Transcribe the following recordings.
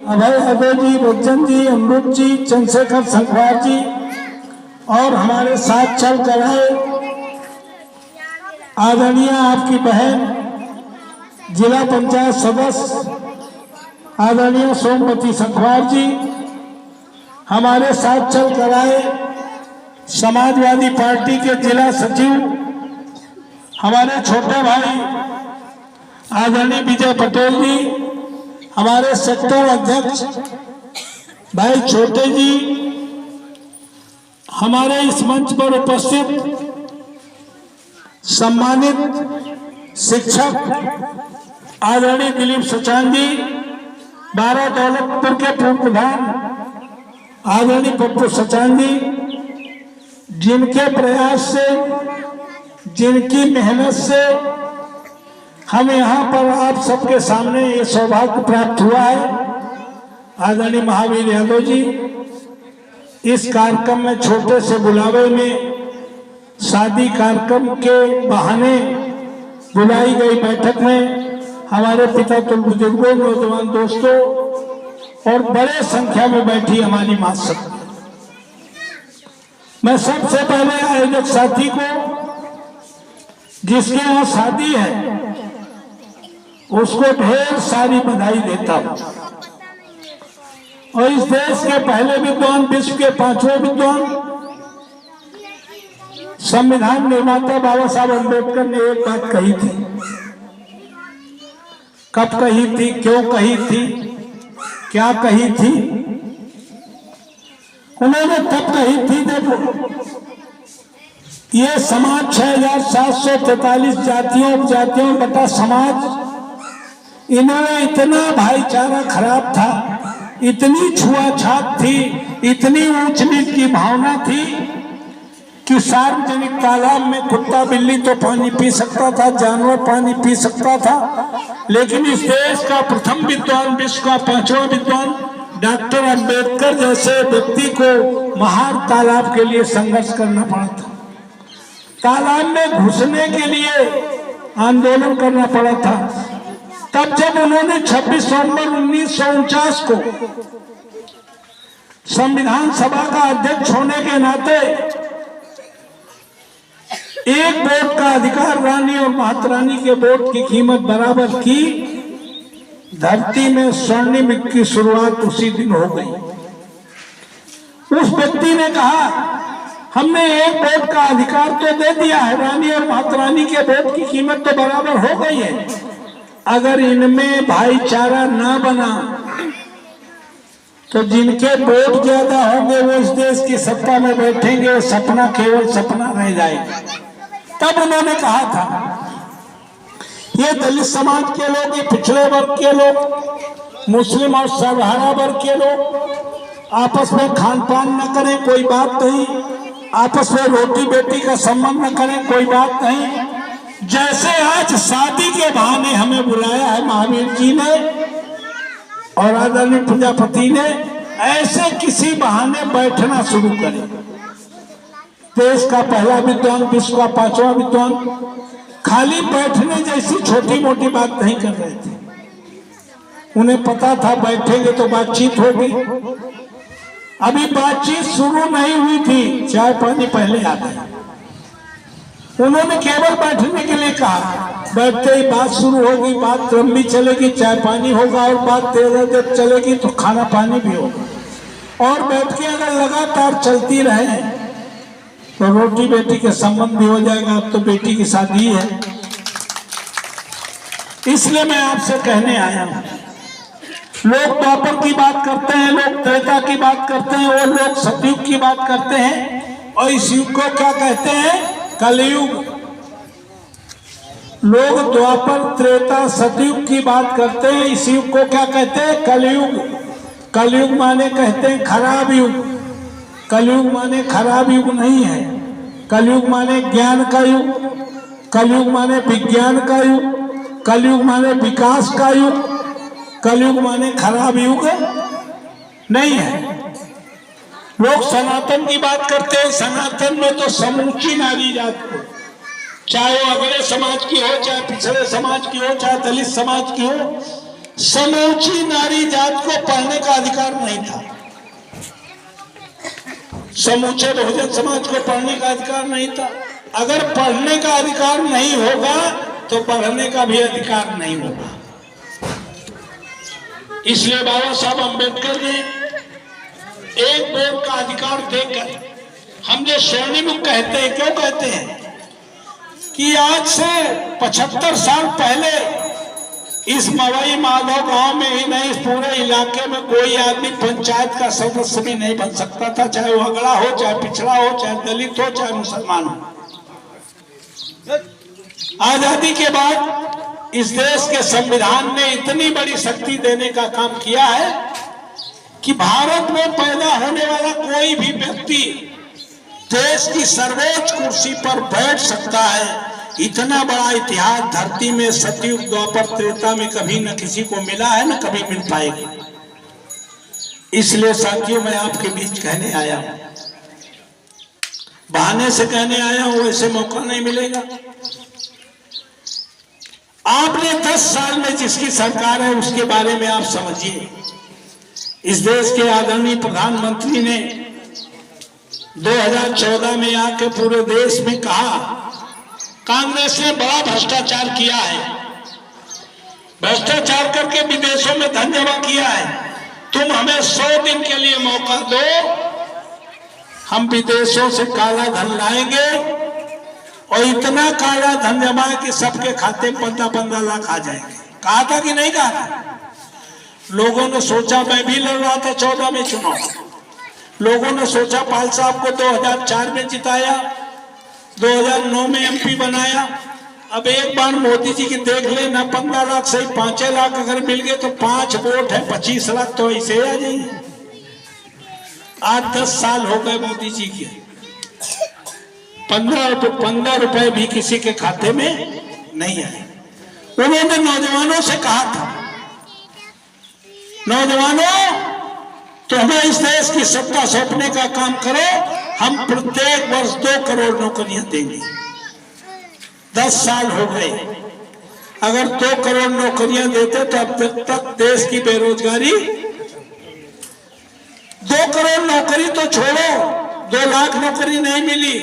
अभय यादव जी, बच्चन जी, अमृत जी, चंद्रशेखर संखवार जी और हमारे साथ चल कर आए आदरणीय आपकी बहन जिला पंचायत सदस्य आदरणीय सोमवती संखवार जी, हमारे साथ चल कर आए समाजवादी पार्टी के जिला सचिव हमारे छोटे भाई आदरणीय विजय पटेल जी, हमारे सेक्टर अध्यक्ष भाई छोटे जी, हमारे इस मंच पर उपस्थित सम्मानित शिक्षक आदरणीय दिलीप सचान जी, 12 दौलतपुर के पूर्व प्रधान आदरणीय पप्पू सचान जी, जिनके प्रयास से, जिनकी मेहनत से हम यहाँ पर आप सबके सामने ये सौभाग्य प्राप्त हुआ है। आदरणीय महावीर यादव जी, इस कार्यक्रम में छोटे से बुलावे में शादी कार्यक्रम के बहाने बुलाई गई बैठक में हमारे पिता तुल बुजुर्गों, नौजवान दोस्तों और बड़े संख्या में बैठी हमारी मां सब, मैं सबसे पहले आयोजक साथी को जिसके यहाँ शादी है उसको ढेर सारी बधाई देता हूं। और इस देश के पहले विद्वान, विश्व के 5वें विद्वान, संविधान निर्माता बाबा साहब अम्बेडकर ने एक बात कही थी। कब कही थी, क्यों कही थी, क्या कही थी? उन्होंने तब कही थी जब ये समाज 6743 जातियों उपजातियों बटा समाज, इन्होंने इतना भाईचारा खराब था, इतनी छुआछात थी, इतनी ऊंच नीच की भावना थी कि सार्वजनिक तालाब में कुत्ता बिल्ली तो पानी पी सकता था, जानवर पानी पी सकता था, लेकिन इस देश का प्रथम विद्वान, विश्व का 5वां विद्वान डॉक्टर अम्बेडकर जैसे व्यक्ति को महार तालाब के लिए संघर्ष करना पड़ा था। तालाब में घुसने के लिए आंदोलन करना पड़ा था। तब जब उन्होंने 26 नवंबर 1949 को संविधान सभा का अध्यक्ष होने के नाते एक वोट का अधिकार रानी और महात्मा रानी के वोट की कीमत बराबर की, धरती में स्वर्णिम युग की शुरुआत उसी दिन हो गई। उस व्यक्ति ने कहा हमने एक वोट का अधिकार तो दे दिया है, रानी और महात्मा रानी के वोट की कीमत तो बराबर हो गई है, अगर इनमें भाईचारा ना बना तो जिनके वोट ज्यादा होंगे वो इस देश की सत्ता में बैठेंगे, सपना केवल सपना रह जाएगा। तब उन्होंने कहा था ये दलित समाज के लोग, ये पिछड़े वर्ग के लोग, मुस्लिम और सर्वहारा वर्ग के लोग आपस में खान पान न करें, कोई बात नहीं, आपस में रोटी बेटी का संबंध न करें, कोई बात नहीं। जैसे आज शादी के बहाने हमें बुलाया है महावीर जी ने और आदरणीय प्रजापति ने, ऐसे किसी बहाने बैठना शुरू करें। देश का पहला विद्वान, विश्व का 5वां विद्वान खाली बैठने जैसी छोटी मोटी बात नहीं कर रहे थे। उन्हें पता था बैठेंगे तो बातचीत होगी। अभी बातचीत शुरू नहीं हुई थी, चाय पानी पहले आ गया। उन्होंने केवल बैठने के लिए कहा, बैठते ही बात शुरू होगी, बात लंबी चलेगी, चाय पानी होगा और बात देर चलेगी तो खाना पानी भी होगा। और बैठ के अगर लगातार चलती रहे तो रोटी बेटी के संबंध भी हो जाएगा। तो बेटी की शादी है, इसलिए मैं आपसे कहने आया हूं। लोग द्वापर की बात करते हैं, लोग त्रेता की बात करते हैं, और लोग सतयुग की बात करते हैं, और इस युग को क्या कहते हैं? कलयुग। लोग द्वापर त्रेता सतयुग की बात करते हैं, इस युग को क्या कहते हैं? कलयुग। कलयुग माने कहते हैं खराब युग। कलयुग माने खराब युग नहीं है, कलयुग माने ज्ञान का युग, कलयुग माने विज्ञान का युग, कलयुग माने विकास का युग, कलयुग माने खराब युग नहीं है। लोग सनातन की बात करते हैं, सनातन में तो समूची नारी जात को, चाहे वो अगले समाज की हो, चाहे पिछड़े समाज की हो, चाहे दलित समाज की हो, समूची नारी जात को पढ़ने का अधिकार नहीं था। समूचे बहुजन समाज को पढ़ने का अधिकार नहीं था। अगर पढ़ने का अधिकार नहीं होगा तो पढ़ने का भी अधिकार नहीं होगा। इसलिए बाबा साहब अम्बेडकर ने एक वोट का अधिकार देकर, हम जो स्वर्णिम कहते हैं, क्यों कहते हैं कि आज से 75 साल पहले इस मवई माधव गांव में ही नहीं, इस पूरे इलाके में कोई आदमी पंचायत का सदस्य भी नहीं बन सकता था, चाहे वो अगड़ा हो, चाहे पिछड़ा हो, चाहे दलित हो, चाहे मुसलमान हो। आजादी के बाद इस देश के संविधान ने इतनी बड़ी शक्ति देने का काम किया है कि भारत में पैदा होने वाला कोई भी व्यक्ति देश की सर्वोच्च कुर्सी पर बैठ सकता है। इतना बड़ा इतिहास धरती में सतयुग द्वापर त्रेता में कभी न किसी को मिला है, न कभी मिल पाएगा। इसलिए साथियों, मैं आपके बीच कहने आया हूं, बहाने से कहने आया हूं, वैसे मौका नहीं मिलेगा। आपने 10 साल में जिसकी सरकार है उसके बारे में आप समझिए। इस देश के आदरणीय प्रधानमंत्री ने 2014 में आके पूरे देश में कहा, कांग्रेस ने बड़ा भ्रष्टाचार किया है, भ्रष्टाचार करके विदेशों में धन जमा किया है, तुम हमें 100 दिन के लिए मौका दो, हम विदेशों से काला धन लाएंगे और इतना काला धन जमा है कि सबके खाते में 15-15 लाख आ जाएंगे। कहा था कि नहीं कहा था? लोगों ने सोचा, मैं भी लड़ रहा था 14 में चुनाव, लोगों ने सोचा पाल साहब को 2004 में जिताया, 2009 में एमपी बनाया, अब एक बार मोदी जी की देख ले ना, 15 लाख सही 5 लाख अगर मिल गए तो 5 वोट है 25 लाख तो ऐसे आ जाएंगे। आज 10 साल हो गए मोदी जी के, 15 रुपए भी किसी के खाते में नहीं आए। उन्होंने नौजवानों से कहा था, नौजवानों तो हमें इस देश की सत्ता सौंपने का काम करो, हम प्रत्येक वर्ष 2 करोड़ नौकरियां देंगे। 10 साल हो गए, अगर 2 करोड़ नौकरियां देते तो अब तक देश की बेरोजगारी, 2 करोड़ नौकरी तो छोड़ो, 2 लाख नौकरी नहीं मिली।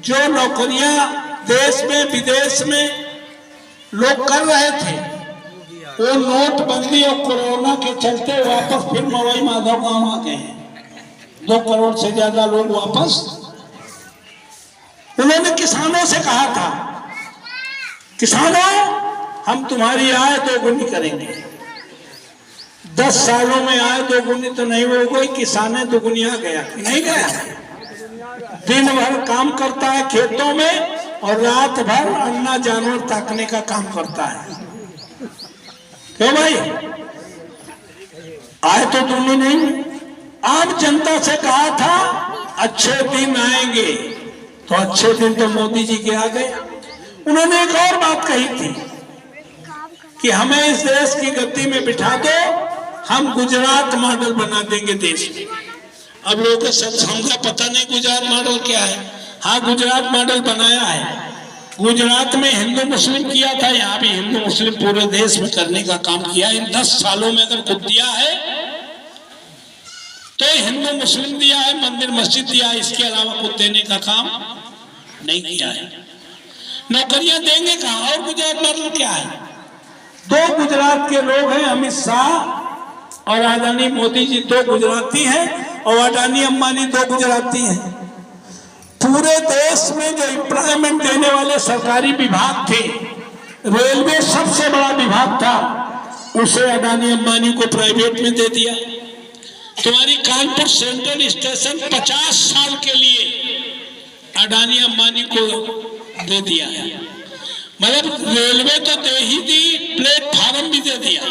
जो नौकरियां देश में विदेश में लोग कर रहे थे, वो नोटबंदी और कोरोना के चलते वापस फिर मवई माधव गांव आ गए हैं। 2 करोड़ से ज्यादा लोग वापस। उन्होंने किसानों से कहा था, किसानों हम तुम्हारी आय 2 गुनी करेंगे। 10 सालों में आय 2 गुनी तो नहीं हो गई, किसाने 2 गुनी आ गया, नहीं गया? दिन भर काम करता है खेतों में और रात भर अन्ना जानवर ताकने का काम करता है। क्यों भाई? आए तो तुमने नहीं। आम जनता से कहा था अच्छे दिन आएंगे, तो अच्छे दिन तो मोदी जी के आ गए। उन्होंने एक और बात कही थी कि हमें इस देश की गद्दी में बिठा दो, हम गुजरात मॉडल बना देंगे देश में। अब लोगों को सब समझा, पता नहीं गुजरात मॉडल क्या है। हाँ, गुजरात मॉडल बनाया है। गुजरात में हिंदू मुस्लिम किया था, यहाँ भी हिंदू मुस्लिम पूरे देश में करने का काम किया। इन 10 सालों में अगर कुछ दिया है तो हिंदू मुस्लिम दिया है, मंदिर मस्जिद दिया है, इसके अलावा कुछ देने का काम नहीं किया है। नौकरियां देंगे कहाँ? और गुजरात मॉडल क्या है? 2 गुजरात के लोग हैं, अमित शाह और अडानी मोदी जी 2 गुजराती हैं, और अडानी अंबानी 2 गुजराती हैं। पूरे देश में जो एम्प्लॉयमेंट देने वाले सरकारी विभाग थे, रेलवे सबसे बड़ा विभाग था, उसे अडानी अंबानी को प्राइवेट में दे दिया। तुम्हारी कानपुर सेंट्रल स्टेशन 50 साल के लिए अडानी अंबानी को दे दिया है। मतलब रेलवे तो दे ही दी, प्लेटफार्म भी दे दिया।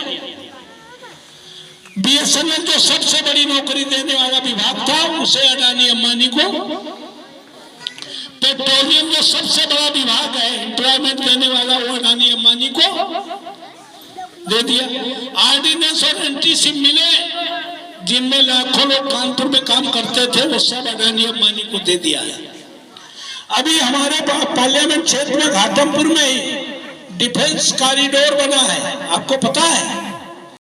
बीएसएनएल जो सबसे बड़ी नौकरी देने वाला विभाग था, उसे अडानी अंबानी को, पेट्रोलियम जो सबसे बड़ा विभाग है एम्प्लॉयमेंट देने वाला, वो अडानी अंबानी को दे दिया। ऑर्डिनेंस और एंटीसिप मिले, जिनमें लाखों लोग कानपुर में काम करते थे, वो सब अडानी अंबानी को दे दिया है। अभी हमारे पार्लियामेंट क्षेत्र में घाटमपुर में ही डिफेंस कॉरिडोर बना है, आपको पता है?